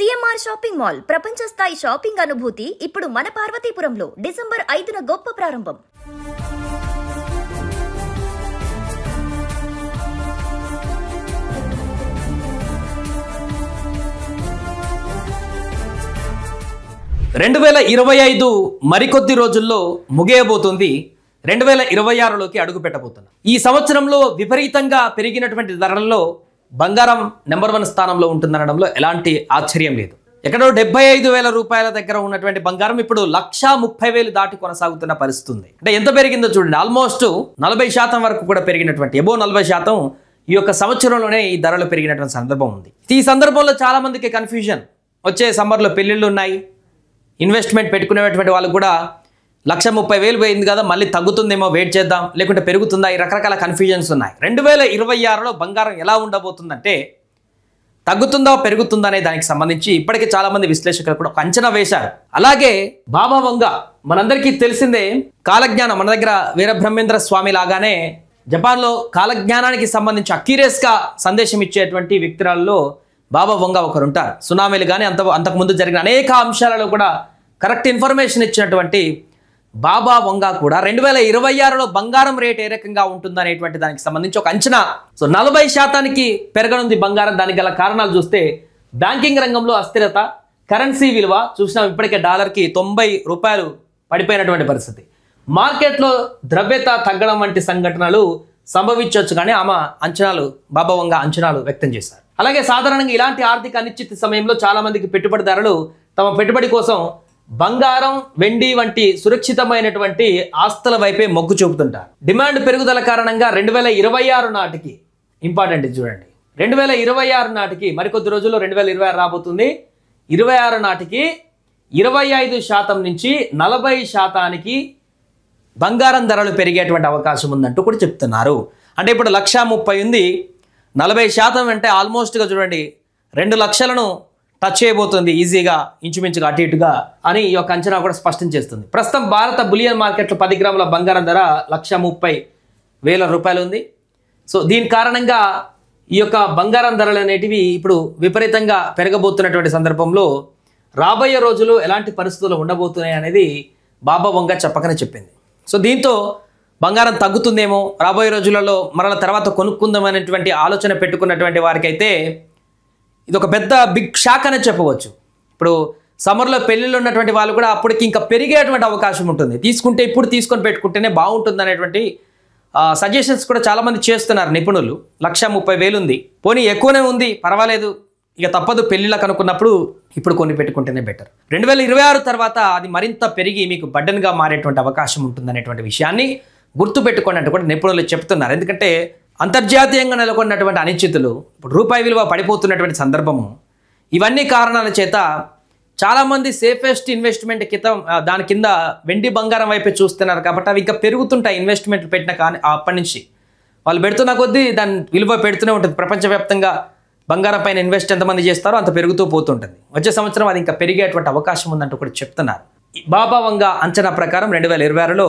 CMR shopping mall ప్రపంచ స్థాయి shopping అనుభూతి ఇప్పుడు మన పార్వతీపురంలో డిసెంబర్ 5న గొప్ప ప్రారంభం. రెండు 2025 మరికొద్ది రోజుల్లో ముగియబోతుంది. 2026లోకి అడుగు పెట్టబోతున్నాం. ఈ సంవత్సరంలో విపరీతంగా పెరిగినటువంటి ధరల్లో బంగారం నెంబర్ 1 స్థానంలో ఉంటుందనడంలో ఎలాంటి ఆశ్చర్యం లేదు. ఎక్కడో 75,000 రూపాయల దగ్గర ఉన్నటువంటి బంగారం ఇప్పుడు 130,000 దాటి కొనసాగుతున్న పరిస్థితి ఉంది. అంటే ఎంత పెరిగిందో చూడండి, ఆల్మోస్ట్ 40% వరకు కూడా పెరిగినటువంటి ఎబో 40% ఈ యొక్క సంవత్సరంలోనే ఈ ధరలు పెరిగినటువంటి సందర్భం ఉంది. ఈ సందర్భంలో చాలా మందికి కన్ఫ్యూజన్, వచ్చే సమ్మర్లో పెళ్లిళ్ళు ఉన్నాయి, ఇన్వెస్ట్మెంట్ పెట్టుకునేటువంటి వాళ్ళు కూడా 130,000 పోయింది కదా, మళ్ళీ తగ్గుతుందేమో వెయిట్ చేద్దాం, లేకుంటే పెరుగుతుందా, ఈ రకరకాల కన్ఫ్యూజన్స్ ఉన్నాయి. 2026లో బంగారం ఎలా ఉండబోతుందంటే తగ్గుతుందా పెరుగుతుందా అనే దానికి సంబంధించి ఇప్పటికే చాలా మంది విశ్లేషకులు కూడా ఒక అంచనా వేశారు. అలాగే బాబా వంగ మనందరికీ తెలిసిందే, కాలజ్ఞానం మన దగ్గర వీరబ్రహ్మేంద్ర స్వామి లాగానే జపాన్లో కాలజ్ఞానానికి సంబంధించి అక్యురేట్గా సందేశం ఇచ్చేటువంటి వ్యక్తులలో బాబా వంగ ఒకరు ఉంటారు. సునామీలు కానీ అంతకుముందు జరిగిన అనేక అంశాలలో కూడా కరెక్ట్ ఇన్ఫర్మేషన్ ఇచ్చినటువంటి బాబా వంగ కూడా 2026లో బంగారం రేట్ ఏ రకంగా ఉంటుందనేటువంటి దానికి సంబంధించి ఒక అంచనా. సో 40% పెరగనుంది బంగారం. దానికి గల కారణాలు చూస్తే బ్యాంకింగ్ రంగంలో అస్థిరత, కరెన్సీ విలువ చూసినాం, ఇప్పటికే డాలర్కి 90 రూపాయలు పడిపోయినటువంటి పరిస్థితి, మార్కెట్లో ద్రవ్యత తగ్గడం వంటి సంఘటనలు సంభవించవచ్చు. కానీ ఆమె అంచనాలు, బాబా వంగ అంచనాలు వ్యక్తం చేశారు. అలాగే సాధారణంగా ఇలాంటి ఆర్థిక అనిశ్చిత సమయంలో చాలా మందికి పెట్టుబడిదారులు తమ పెట్టుబడి కోసం బంగారం, వెండి వంటి సురక్షితమైనటువంటి ఆస్తుల వైపే మొగ్గు చూపుతుంటారు. డిమాండ్ పెరుగుదల కారణంగా 2026 నాటికి ఇంపార్టెంట్ చూడండి, 2026 నాటికి మరికొద్ది రోజుల్లో 2026 రాబోతుంది. 26 నాటికి 25% నుంచి 40% బంగారం ధరలు పెరిగేటువంటి అవకాశం ఉందంటూ కూడా చెప్తున్నారు. అంటే ఇప్పుడు 130,000 ఉంది, 40% అంటే ఆల్మోస్ట్గా చూడండి 2 లక్షలను టచ్ చేయబోతుంది ఈజీగా, ఇంచుమించుగా అటు ఇటుగా అని ఈ యొక్క అంచనా కూడా స్పష్టం చేస్తుంది. ప్రస్తుతం భారత బులియన్ మార్కెట్లో 10 గ్రాముల బంగారం ధర 130,000 రూపాయలు ఉంది. సో దీని కారణంగా ఈ యొక్క బంగారం ధరలు అనేటివి ఇప్పుడు విపరీతంగా పెరగబోతున్నటువంటి సందర్భంలో రాబోయే రోజులు ఎలాంటి పరిస్థితులు ఉండబోతున్నాయి అనేది బాబా వంగ చెప్పకనే చెప్పింది. సో దీంతో బంగారం తగ్గుతుందేమో, రాబోయే రోజులలో మరల తర్వాత కొనుక్కుందామనేటువంటి ఆలోచన పెట్టుకున్నటువంటి వారికైతే ఇది ఒక పెద్ద బిగ్ షాక్ అనే చెప్పవచ్చు. ఇప్పుడు సమ్మర్లో పెళ్ళిళ్ళు ఉన్నటువంటి వాళ్ళు కూడా అప్పటికి ఇంకా పెరిగేటువంటి అవకాశం ఉంటుంది. తీసుకుంటే ఇప్పుడు తీసుకొని పెట్టుకుంటేనే బాగుంటుంది అనేటువంటి సజెషన్స్ కూడా చాలామంది చేస్తున్నారు నిపుణులు. 130,000 ఉంది, పోనీ ఎక్కువనే ఉంది పర్వాలేదు, ఇక తప్పదు పెళ్ళిళ్ళకు అనుకున్నప్పుడు ఇప్పుడు కొన్ని పెట్టుకుంటేనే బెటర్. 2026 తర్వాత అది మరింత పెరిగి మీకు బడ్డన్గా మారేటువంటి అవకాశం ఉంటుందనేటువంటి విషయాన్ని గుర్తుపెట్టుకోండి అంటూ కూడా నిపుణులు చెప్తున్నారు. ఎందుకంటే అంతర్జాతీయంగా నెలకొన్నటువంటి అనిశ్చితులు, ఇప్పుడు రూపాయి విలువ పడిపోతున్నటువంటి సందర్భము, ఇవన్నీ కారణాల చేత చాలామంది సేఫెస్ట్ ఇన్వెస్ట్మెంట్ దాని కింద వెండి బంగారం వైపే చూస్తున్నారు. కాబట్టి అవి ఇంకా పెరుగుతుంటాయి. ఇన్వెస్ట్మెంట్లు పెట్టిన కానీ అప్పటి నుంచి వాళ్ళు పెడుతున్న కొద్దీ దాని విలువ పెడుతూనే ఉంటుంది. ప్రపంచవ్యాప్తంగా బంగారం పైన ఇన్వెస్ట్ ఎంతమంది చేస్తారో అంత పెరుగుతూ పోతుంటుంది. వచ్చే సంవత్సరం అది ఇంకా పెరిగేటువంటి అవకాశం ఉందంటూ కూడా చెప్తున్నారు. బాబా వంగ అంచనా ప్రకారం 2026లో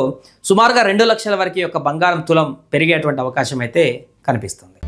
సుమారుగా 2 లక్షల వరకు యొక్క బంగారం తులం పెరిగేటువంటి అవకాశం అయితే కనిపిస్తుంది.